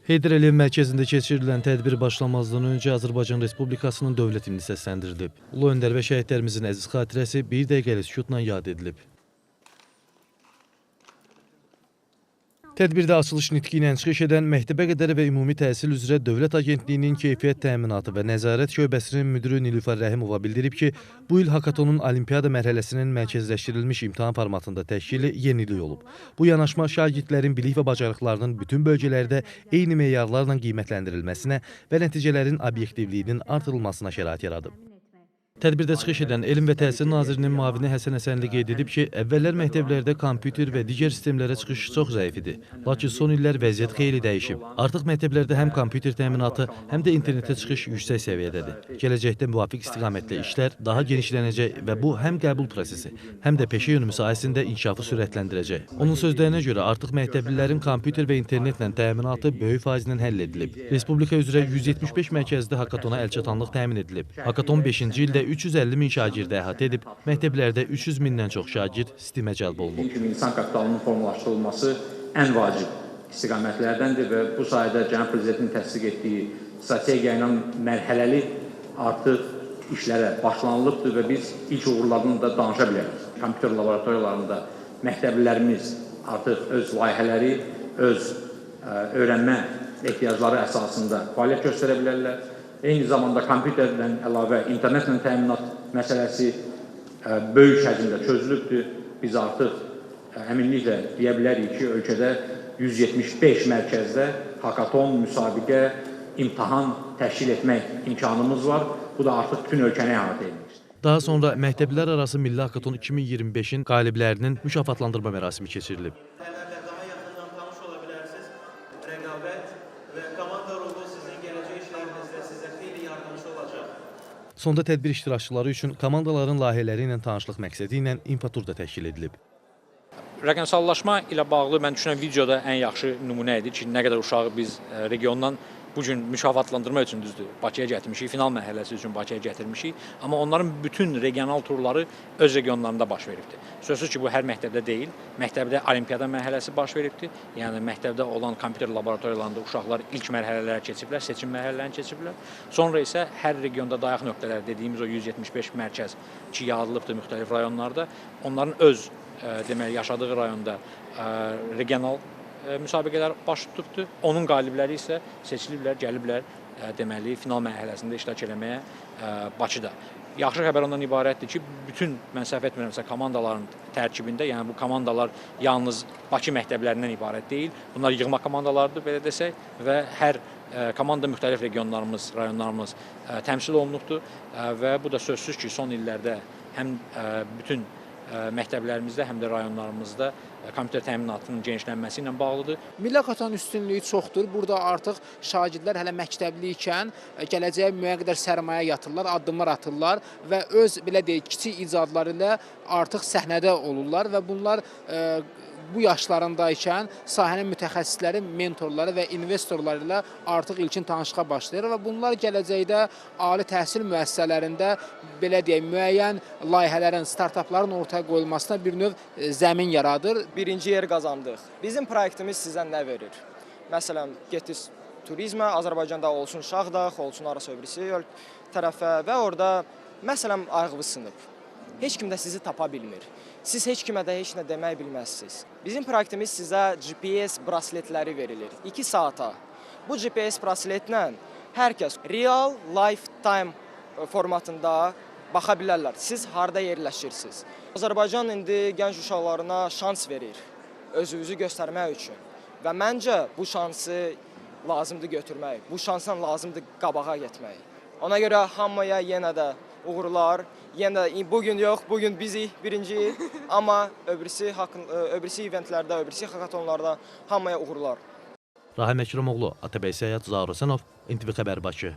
Heydər Əliyev mərkəzində keçirilən tədbir başlamazdan öncə Azərbaycan Respublikasının dövlət himni səsləndirilib. Ulu öndər və şəhidlərimizin əziz xatirəsi bir dəqiqəlik sükutla yad edilib. Tədbirdə açılış nitqi ilə çıxış edən məktəbə qədər və ümumi təhsil üzrə Dövlət Agentliyinin Keyfiyyət Təminatı və Nəzarət Şöbəsinin müdiri Nilüfər Rəhimova bildirib ki, bu il Hakatonun Olimpiada mərhələsinin mərkəzləşdirilmiş imtahan formatında təşkili yenilik olub. Bu yanaşma şagirdlərin bilik və bacarıqlarının bütün bölgələrdə eyni meyarlarla qiymətləndirilməsinə və nəticələrin obyektivliyinin artırılmasına şərait yaradıb. Tədbirdə çıxış edən Elm və Təhsil Nazirinin müavini Həsən Həsənli qeyd edib ki, əvvəllər məktəblərdə kompüter və digər sistemlərə çıxış çox zəif idi. Lakin son illər vəziyyət xeyli dəyişib. Artıq məktəblərdə həm kompüter təminatı, həm də internetə çıxış yüksək səviyyədədir. Gələcəkdə müvafiq istiqamətlə işlər daha genişlənəcək və bu həm qəbul prosesi, həm də peşə yönümü sahəsində inkişafı sürətləndirəcək. Onun sözlərinə görə artıq məktəblilərin kompüter və internetlə təminatı böyük faizlə həll edilib. Respublika üzrə 175 mərkəzdə Hakatona əlçatanlıq təmin edilib. Hakaton 5-ci ildə 350 min şagirdə əhatə edib, məktəblərdə 300 mindən çox şagird sistemə cəlb olunub. İnsan kapitalının formalaşdırılması ən vacib istiqamətlərdəndir və bu sayədə Cənab Prezidentin təsdiq etdiyi strategiya ilə mərhələli artıq işlərə başlanılıbdır və biz ilk uğurlarını da danışa bilərik. Kompüter laboratoriyalarında məktəblilərimiz artıq öz layihələri, öz öyrənmə ehtiyacları əsasında fəaliyyət göstərə bilərlər. Eyni zamanda kompüterdən əlavə internetlə təminat məsələsi böyük həcmdə çözülübdür. Biz artıq əminliklə deyə bilərik ki, ölkədə 175 mərkəzdə hakaton, müsabiqə, imtahan təşkil etmək imkanımız var. Bu da artıq bütün ölkəni əhatə edilmişdir. Daha sonra məktəblər arası Milli Hakaton 2025-in qaliblərinin mükafatlandırma mərasimi keçirilib. Sonda tədbir iştirakçıları üçün komandaların layihələri ilə tanışlıq məqsədi ilə infotur da təşkil edilib. Rəqəmsallaşma ilə bağlı mən düşünürəm videoda ən yaxşı nümunə idi ki, nə qədər uşağı biz regiondan bu gün mükafatlandırma üçün düzdür Bakıya gətirmişik, final mərhələsi üçün Bakıya gətirmişik. Amma onların bütün regional turları öz regionlarında baş veribdir. Sözsüz ki, bu hər məktəbdə deyil. Məktəbdə olimpiada mərhələsi baş veribdir. Yəni məktəbdə olan kompüter laboratoriyalarında uşaqlar ilk mərhələlərə keçiblər, seçim mərhələlərini keçiblər. Sonra isə hər regionda dayaq nöqtələri dediyimiz o 175 mərkəz ki, yayılıbdır müxtəlif rayonlarda, onların öz deməli yaşadığı rayonda regional müsabiqələr baş tutubdur. Onun qalibləri isə seçiliblər, gəliblər deməli final mərhələsində iştirak etməyə Bakıda. Yaxşı xəbər ondan ibarətdir ki, bütün mən səhv etmirəmsə komandaların tərkibində, yəni bu komandalar yalnız Bakı məktəblərindən ibarət deyil. Bunlar yığma komandalardır belə desək və hər komanda müxtəlif regionlarımız, rayonlarımız təmsil olunubdur və bu da sözsüz ki, son illərdə həm bütün məktəblərimizdə, həm də rayonlarımızda kompüter təminatının genişlənməsi ilə bağlıdır. Milli Hakatonun üstünlüyü çoxdur. Burada artıq şagirdlər hələ məktəbli ikən gələcəyə müəyyən qədər sərmayə yatırlar, addımlar atırlar və öz belə deyək kiçik icadları ilə artıq səhnədə olurlar və bunlar bu yaşlarındaykən sahənin mütəxəssisləri, mentorları və investorları ilə artıq ilkin tanışlığa başlayır və bunlar gələcəkdə ali təhsil müəssisələrində belə deyək müəyyən layihələrin, startapların ortaya qoyulmasına bir növ zəmin yaradır. Birinci yer qazandıq. Bizim proyektimiz sizə nə verir? Məsələn, getdiniz turizmə, Azərbaycanda olsun Şağdağ, olsun arası öbürisi tərəfə və orada məsələn ayğılı sınıb. Heç kim də sizi tapa bilmir. Siz heç kimə də heç nə demək bilməzsiniz. Bizim proyektimiz sizə GPS brasletləri verilir 2 saata. Bu GPS brasletlə hər kəs real lifetime formatında baxa bilərlər. Siz harda yerləşirsiniz? Azərbaycan indi gənc uşaqlarına şans verir özünüzü göstərmək üçün. Və məncə bu şansı lazımdır götürmək. Bu şansdan lazımdır qabağa getmək. Ona görə hamıya yenə də uğurlar. Yenə bugün yox, bugün bizi birinci, amma öbürisi eventlərdə, öbürisi hakatonlarda hamıya uğurlar. Rahim Əkramoğlu, Atabəy Səyyad, Zaur Həsənov, NTV Xəbər Bakı.